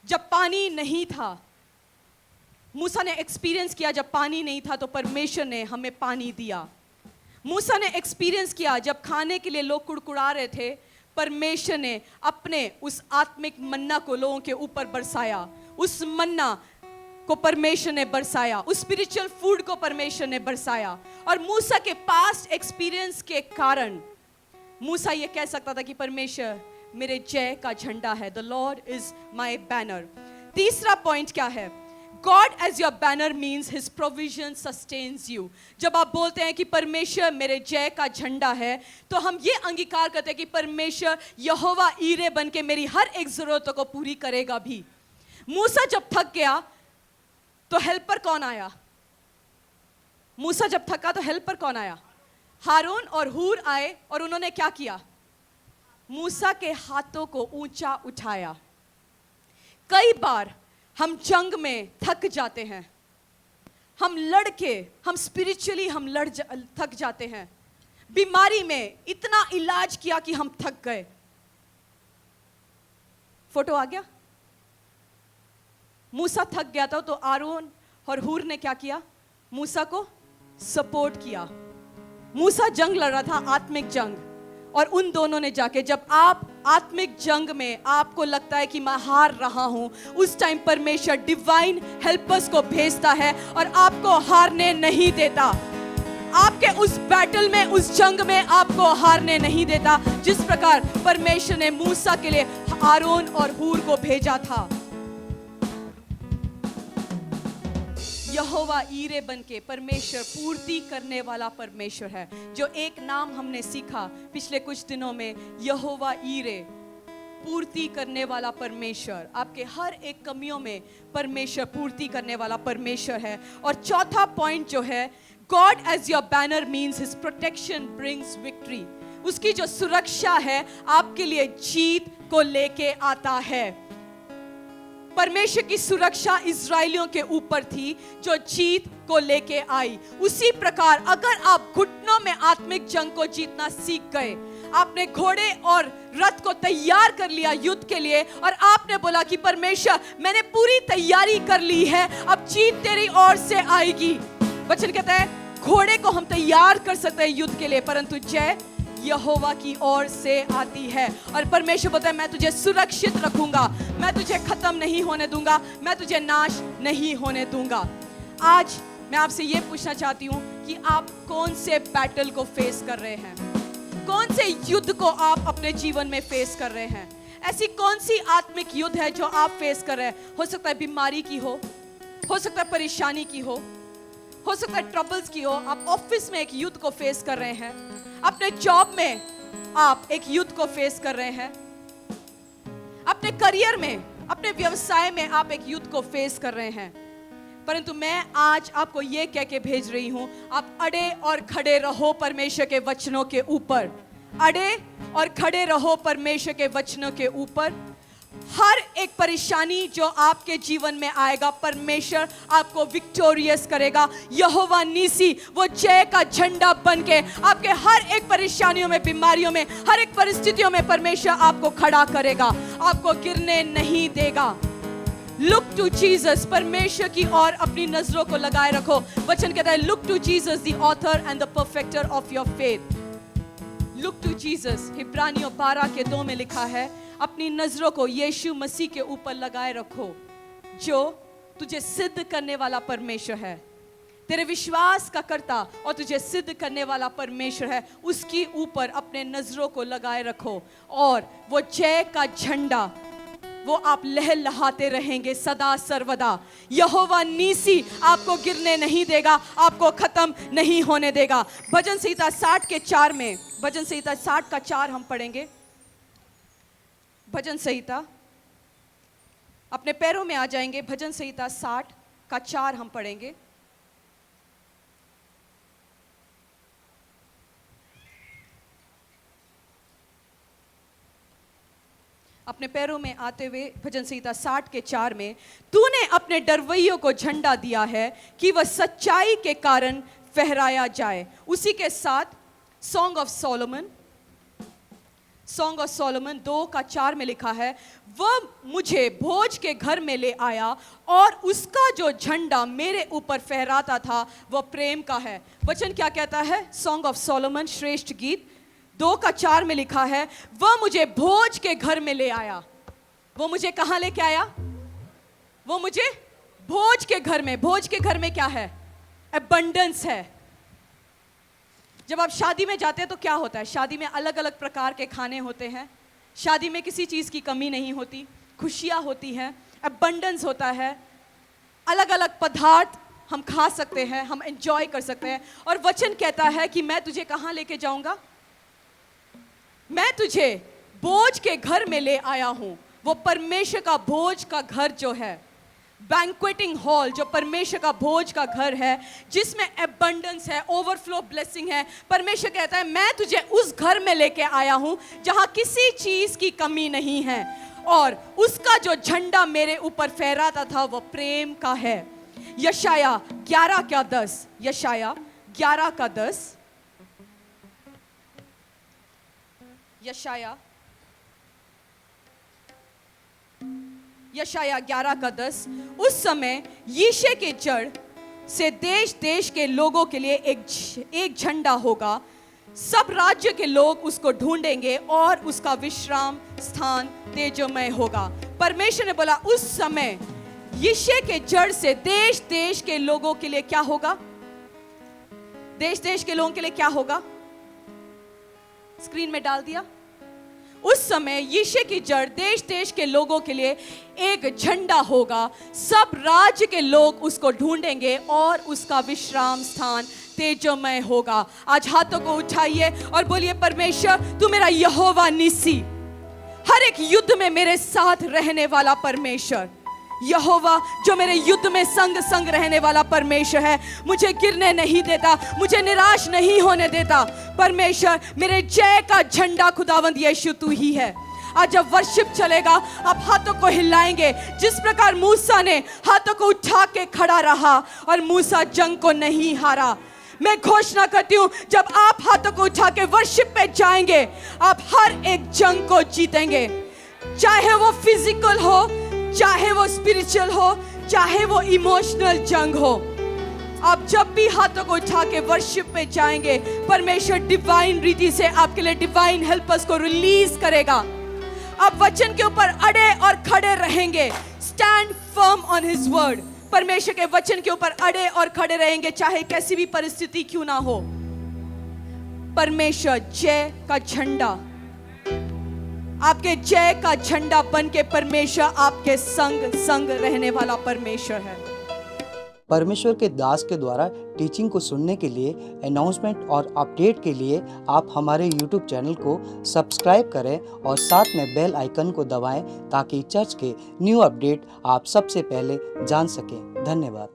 जब पानी नहीं था, मूसा ने एक्सपीरियंस किया, जब पानी नहीं था तो परमेश्वर ने हमें पानी दिया। मूसा ने एक्सपीरियंस किया जब खाने के लिए लोग कुड़कुड़ा रहे थे, परमेश्वर ने अपने उस आत्मिक मन्ना को लोगों के ऊपर बरसाया। उस मन्ना को परमेश्वर ने बरसाया, उस स्पिरिचुअल फूड को परमेश्वर ने बरसाया। और मूसा के पास्ट एक्सपीरियंस के कारण मूसा ये कह सकता था कि परमेश्वर मेरे जय का झंडा है, the Lord is my banner. तीसरा पॉइंट क्या है? God as your banner means his provision sustains you। जब आप बोलते हैं कि परमेश्वर मेरे जय का झंडा है, तो हम ये अंगीकार करते हैं कि परमेश्वर यहोवा ईरे बन के मेरी हर एक जरूरतों को पूरी करेगा भी। मूसा जब थक गया तो हेल्पर कौन आया? मूसा जब थका तो हेल्पर कौन आया? हारून और हूर आए और उन्होंने क्या किया? मूसा के हाथों को ऊंचा उठाया। कई बार हम जंग में थक जाते हैं, हम लड़के, हम स्पिरिचुअली हम थक जाते हैं। बीमारी में इतना इलाज किया कि हम थक गए। फोटो आ गया? मूसा थक गया था तो आरोन और हूर ने क्या किया? मूसा को सपोर्ट किया। मूसा जंग लड़ रहा था, आत्मिक जंग, और उन दोनों ने जाके, जब आप आत्मिक जंग में आपको लगता है कि मैं हार रहा हूं, उस टाइम परमेश्वर डिवाइन हेल्पर्स को भेजता है और आपको हारने नहीं देता। आपके उस बैटल में, उस जंग में आपको हारने नहीं देता। जिस प्रकार परमेश्वर ने मूसा के लिए आरोन और हूर को भेजा था। यहोवा ईरे बनके परमेश्वर पूर्ति करने वाला परमेश्वर है। जो एक नाम हमने सीखा पिछले कुछ दिनों में, यहोवा ईरे, पूर्ति करने वाला परमेश्वर। आपके हर एक कमियों में परमेश्वर पूर्ति करने वाला परमेश्वर है। और चौथा पॉइंट जो है, God as your banner means his protection brings victory. उसकी जो सुरक्षा है आपके लिए जीत को लेके आता है। परमेश्वर की सुरक्षा इजरायलियों के ऊपर थी जो जीत को लेके आई। उसी प्रकार अगर आप घुटनों में आत्मिक जंग को जीतना सीख गए, आपने घोड़े और रथ को तैयार कर लिया युद्ध के लिए, और आपने बोला कि परमेश्वर मैंने पूरी तैयारी कर ली है, अब जीत तेरी ओर से आएगी। वचन कहता है घोड़े को हम तैयार कर सकते हैं युद्ध के लिए, परंतु जय यहोवा की ओर से आती है। और परमेश्वर बोलता है मैं तुझे सुरक्षित रखूंगा, मैं तुझे खत्म नहीं होने दूंगा, मैं तुझे नाश नहीं होने दूंगा। आज मैं आपसे ये पूछना चाहती हूँ कि आप कौन से बैटल को फेस कर रहे हैं? कौन से युद्ध को आप अपने जीवन में फेस कर रहे हैं? ऐसी कौन सी आत्मिक युद्ध है जो आप फेस कर रहे हैं? हो सकता है बीमारी की हो सकता है परेशानी की हो सकता है ट्रबल्स की हो। आप ऑफिस में एक युद्ध को फेस कर रहे हैं, अपने जॉब में आप एक युद्ध को फेस कर रहे हैं, अपने करियर में, अपने व्यवसाय में आप एक युद्ध को फेस कर रहे हैं। परंतु मैं आज आपको यह कह के भेज रही हूं, आप अड़े और खड़े रहो परमेश्वर के वचनों के ऊपर। अड़े और खड़े रहो परमेश्वर के वचनों के ऊपर। हर एक परेशानी जो आपके जीवन में आएगा, परमेश्वर आपको विक्टोरियस करेगा। यहोवा नीसी, वो जय का झंडा बनके आपके हर एक परेशानियों में, बीमारियों में, हर एक परिस्थितियों में परमेश्वर आपको खड़ा करेगा, आपको गिरने नहीं देगा। लुक टू जीसस, परमेश्वर की ओर अपनी नजरों को लगाए रखो। वचन कहता है look to Jesus, the author and the perfecter of your faith. Look to Jesus, इब्रानियों 12:2 में लिखा है, अपनी नजरों को यीशु मसीह के ऊपर लगाए रखो, जो तुझे सिद्ध करने वाला परमेश्वर है, तेरे विश्वास का कर्ता और तुझे सिद्ध करने वाला परमेश्वर है। उसकी ऊपर अपने नजरों को लगाए रखो और वो जय का झंडा वो आप लहलहाते रहेंगे सदा सर्वदा। यहोवा नीसी आपको गिरने नहीं देगा, आपको खत्म नहीं होने देगा। भजन संहिता 60:4 में, भजन संहिता 60:4 हम पढ़ेंगे। भजन संहिता, अपने पैरों में आ जाएंगे। भजन संहिता 60:4 हम पढ़ेंगे। अपने पैरों में आते हुए भजन संहिता 60 के 4 में, तूने अपने डरवैयों को झंडा दिया है कि वह सच्चाई के कारण फहराया जाए। उसी के साथ सॉन्ग ऑफ सोलोमन 2:4 में लिखा है, वह मुझे भोज के घर में ले आया और उसका जो झंडा मेरे ऊपर फहराता था वह प्रेम का है। वचन क्या कहता है? सॉन्ग ऑफ सोलोमन, श्रेष्ठ गीत 2:4 में लिखा है, वह मुझे भोज के घर में ले आया। वो मुझे कहाँ लेके आया? वो मुझे भोज के घर में। भोज के घर में क्या है? एबंडेंस है। जब आप शादी में जाते हैं तो क्या होता है? शादी में अलग अलग प्रकार के खाने होते हैं। शादी में किसी चीज़ की कमी नहीं होती, खुशियाँ होती हैं, एबंडेंस होता है, अलग अलग पदार्थ हम खा सकते हैं, हम एंजॉय कर सकते हैं। और वचन कहता है कि मैं तुझे कहाँ लेके जाऊंगा? मैं तुझे भोज के घर में ले आया हूं। वो परमेश्वर का भोज का घर जो है, बैंक्वेटिंग हॉल, जो परमेश्वर का भोज का घर है, जिसमें एबंडेंस है, ओवरफ्लो ब्लेसिंग है। परमेश्वर कहता है मैं तुझे उस घर में लेके आया हूं जहां किसी चीज की कमी नहीं है, और उसका जो झंडा मेरे ऊपर फहराता था वो प्रेम का है। यशाया 11:10, यशाया 11:10, यशाया 11:10, उस समय यीशे के जड़ से देश देश के लोगों के लिए एक झंडा होगा। सब राज्य के लोग उसको ढूंढेंगे और उसका विश्राम स्थान तेजोमय होगा। परमेश्वर ने बोला उस समय यीशे के जड़ से देश देश के लोगों के लिए क्या होगा? देश देश के लोगों के लिए क्या होगा? स्क्रीन में डाल दिया। उस समय यीशे की जड़ देश देश के लोगों के लिए एक झंडा होगा। सब राज्य के लोग उसको ढूंढेंगे और उसका विश्राम स्थान तेजोमय होगा। आज हाथों को उठाइए और बोलिए, परमेश्वर तू मेरा यहोवा निसी, हर एक युद्ध में मेरे साथ रहने वाला परमेश्वर, यहोवा जो मेरे युद्ध में संग संग रहने वाला परमेश्वर है, मुझे गिरने नहीं देता, मुझे निराश नहीं होने देता। परमेश्वर मेरे जय का झंडा खुदावंद यीशु तू ही है। आज जब वर्शिप चलेगा आप हाथों को हिलाएंगे, जिस प्रकार मूसा ने हाथों को उठा के खड़ा रहा और मूसा जंग को नहीं हारा। मैं घोषणा करती हूँ जब आप हाथों को उठा के वर्शिप पे जाएंगे आप हर एक जंग को जीतेंगे, चाहे वो फिजिकल हो, चाहे वो स्पिरिचुअल हो, चाहे वो इमोशनल जंग हो। आप जब भी हाथों को उठा के वर्शिप पे जाएंगे परमेश्वर डिवाइन रीति से आपके लिए डिवाइन हेल्पर्स को रिलीज करेगा। आप वचन के ऊपर अड़े और खड़े रहेंगे। Stand firm on his word. परमेश्वर के वचन के ऊपर अड़े और खड़े रहेंगे चाहे कैसी भी परिस्थिति क्यों ना हो। परमेश्वर जय का झंडा, आपके जय का झंडा बन के परमेश्वर आपके संग संग रहने वाला परमेश्वर है। परमेश्वर के दास के द्वारा टीचिंग को सुनने के लिए, अनाउंसमेंट और अपडेट के लिए आप हमारे YouTube चैनल को सब्सक्राइब करें और साथ में बेल आइकन को दबाएं ताकि चर्च के न्यू अपडेट आप सबसे पहले जान सकें। धन्यवाद।